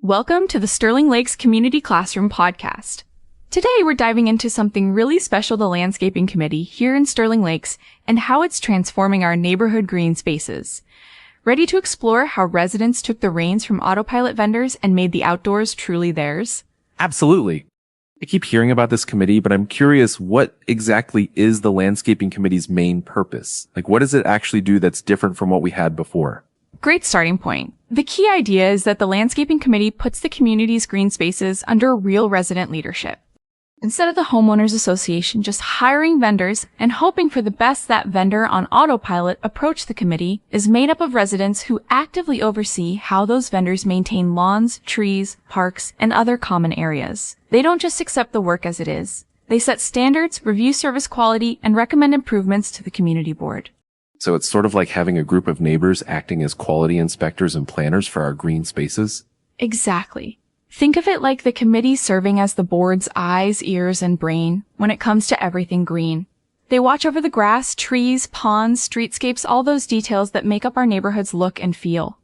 Welcome to the Sterling Lakes Community Classroom Podcast. Today we're diving into something really special to the Landscaping Committee here in Sterling Lakes and how it's transforming our neighborhood green spaces. Ready to explore how residents took the reins from autopilot vendors and made the outdoors truly theirs? Absolutely. I keep hearing about this committee, but I'm curious, what exactly is the Landscaping Committee's main purpose? What does it actually do that's different from what we had before? Great starting point. The key idea is that the Landscaping Committee puts the community's green spaces under real resident leadership. Instead of the homeowners association just hiring vendors and hoping for the best, that vendor on autopilot approach the committee is made up of residents who actively oversee how those vendors maintain lawns, trees, parks, and other common areas. They don't just accept the work as it is. They set standards, review service quality, and recommend improvements to the community board. So it's sort of like having a group of neighbors acting as quality inspectors and planners for our green spaces? Exactly. Think of it like the committee serving as the board's eyes, ears, and brain when it comes to everything green. They watch over the grass, trees, ponds, streetscapes, all those details that make up our neighborhood's look and feel.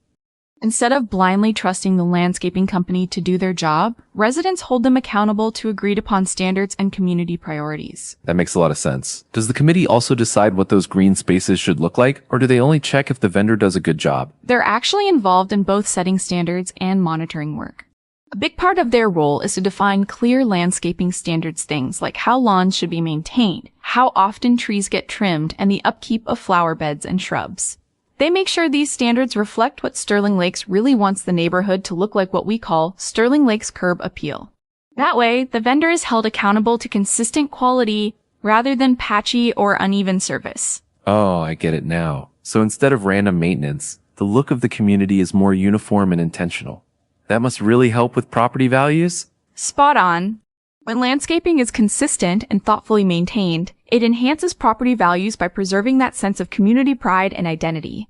Instead of blindly trusting the landscaping company to do their job, residents hold them accountable to agreed upon standards and community priorities. That makes a lot of sense. Does the committee also decide what those green spaces should look like, or do they only check if the vendor does a good job? They're actually involved in both setting standards and monitoring work. A big part of their role is to define clear landscaping standards, things like how lawns should be maintained, how often trees get trimmed, and the upkeep of flower beds and shrubs. They make sure these standards reflect what Sterling Lakes really wants the neighborhood to look like, what we call Sterling Lakes curb appeal. That way, the vendor is held accountable to consistent quality rather than patchy or uneven service. Oh, I get it now. So instead of random maintenance, the look of the community is more uniform and intentional. That must really help with property values? Spot on. When landscaping is consistent and thoughtfully maintained, it enhances property values by preserving that sense of community pride and identity.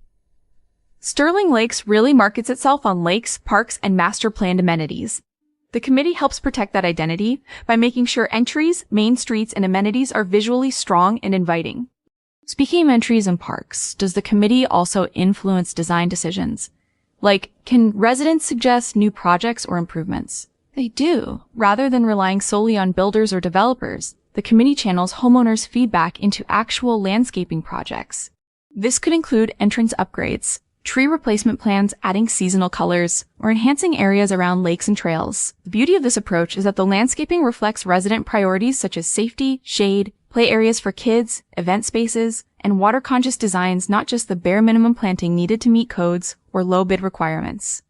Sterling Lakes really markets itself on lakes, parks, and master planned amenities. The committee helps protect that identity by making sure entries, main streets, and amenities are visually strong and inviting. Speaking of entries and parks, does the committee also influence design decisions? Like, can residents suggest new projects or improvements? They do. Rather than relying solely on builders or developers, the committee channels homeowners' feedback into actual landscaping projects. This could include entrance upgrades, tree replacement plans, adding seasonal colors, or enhancing areas around lakes and trails. The beauty of this approach is that the landscaping reflects resident priorities such as safety, shade, play areas for kids, event spaces, and water-conscious designs, not just the bare minimum planting needed to meet codes or low-bid requirements.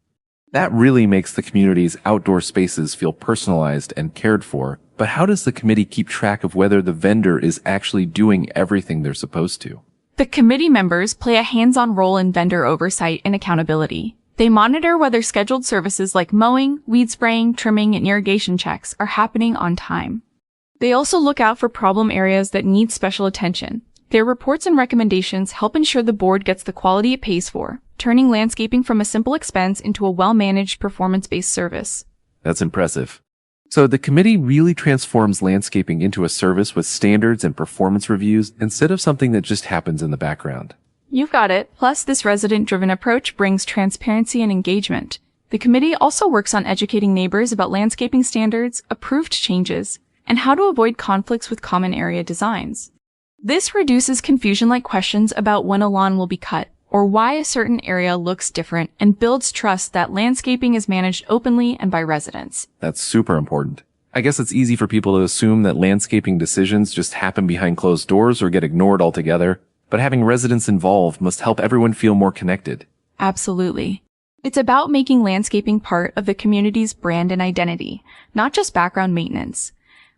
That really makes the community's outdoor spaces feel personalized and cared for, but how does the committee keep track of whether the vendor is actually doing everything they're supposed to? The committee members play a hands-on role in vendor oversight and accountability. They monitor whether scheduled services like mowing, weed spraying, trimming, and irrigation checks are happening on time. They also look out for problem areas that need special attention. Their reports and recommendations help ensure the board gets the quality it pays for, turning landscaping from a simple expense into a well-managed, performance-based service. That's impressive. So the committee really transforms landscaping into a service with standards and performance reviews instead of something that just happens in the background. You've got it. Plus, this resident-driven approach brings transparency and engagement. The committee also works on educating neighbors about landscaping standards, approved changes, and how to avoid conflicts with common area designs. This reduces confusion like questions about when a lawn will be cut or why a certain area looks different, and builds trust that landscaping is managed openly and by residents. That's super important. I guess it's easy for people to assume that landscaping decisions just happen behind closed doors or get ignored altogether, but having residents involved must help everyone feel more connected. Absolutely. It's about making landscaping part of the community's brand and identity, not just background maintenance.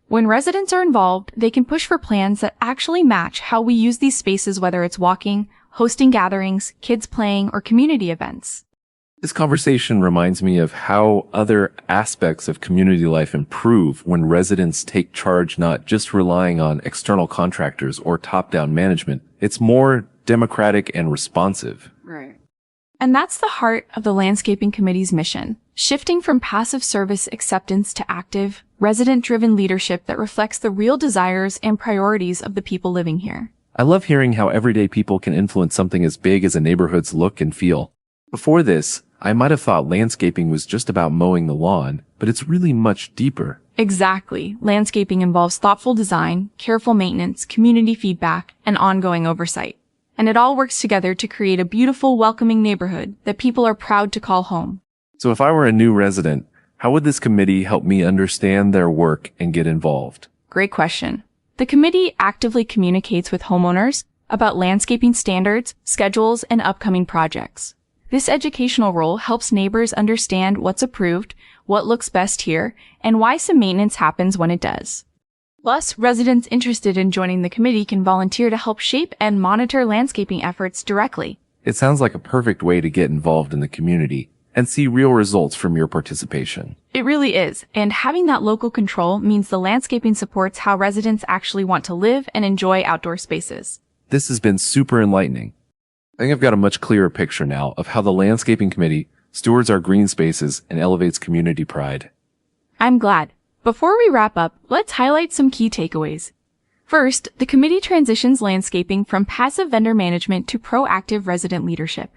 When residents are involved, they can push for plans that actually match how we use these spaces, whether it's walking, hosting gatherings, kids playing, or community events. This conversation reminds me of how other aspects of community life improve when residents take charge, not just relying on external contractors or top-down management. It's more democratic and responsive. Right. And that's the heart of the Landscaping Committee's mission, shifting from passive service acceptance to active, resident-driven leadership that reflects the real desires and priorities of the people living here. I love hearing how everyday people can influence something as big as a neighborhood's look and feel. Before this, I might have thought landscaping was just about mowing the lawn, but it's really much deeper. Exactly. Landscaping involves thoughtful design, careful maintenance, community feedback, and ongoing oversight. And it all works together to create a beautiful, welcoming neighborhood that people are proud to call home. So if I were a new resident, how would this committee help me understand their work and get involved? Great question. The committee actively communicates with homeowners about landscaping standards, schedules, and upcoming projects. This educational role helps neighbors understand what's approved, what looks best here, and why some maintenance happens when it does. Plus, residents interested in joining the committee can volunteer to help shape and monitor landscaping efforts directly. It sounds like a perfect way to get involved in the community and see real results from your participation. It really is, and having that local control means the landscaping supports how residents actually want to live and enjoy outdoor spaces. This has been super enlightening. I think I've got a much clearer picture now of how the Landscaping Committee stewards our green spaces and elevates community pride. I'm glad. Before we wrap up, let's highlight some key takeaways. First, the committee transitions landscaping from passive vendor management to proactive resident leadership.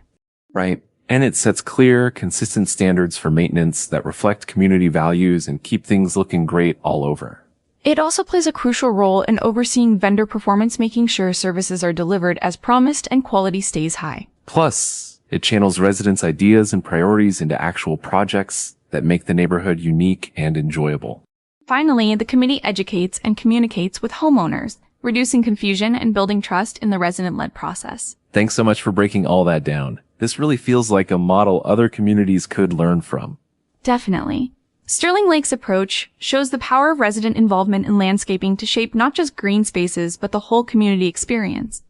Right. And it sets clear, consistent standards for maintenance that reflect community values and keep things looking great all over. It also plays a crucial role in overseeing vendor performance, making sure services are delivered as promised and quality stays high. Plus, it channels residents' ideas and priorities into actual projects that make the neighborhood unique and enjoyable. Finally, the committee educates and communicates with homeowners, reducing confusion and building trust in the resident-led process. Thanks so much for breaking all that down. This really feels like a model other communities could learn from. Definitely. Sterling Lake's approach shows the power of resident involvement in landscaping to shape not just green spaces, but the whole community experience.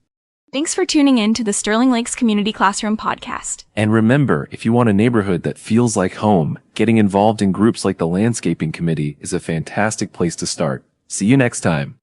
Thanks for tuning in to the Sterling Lakes Community Classroom podcast. And remember, if you want a neighborhood that feels like home, getting involved in groups like the Landscaping Committee is a fantastic place to start. See you next time.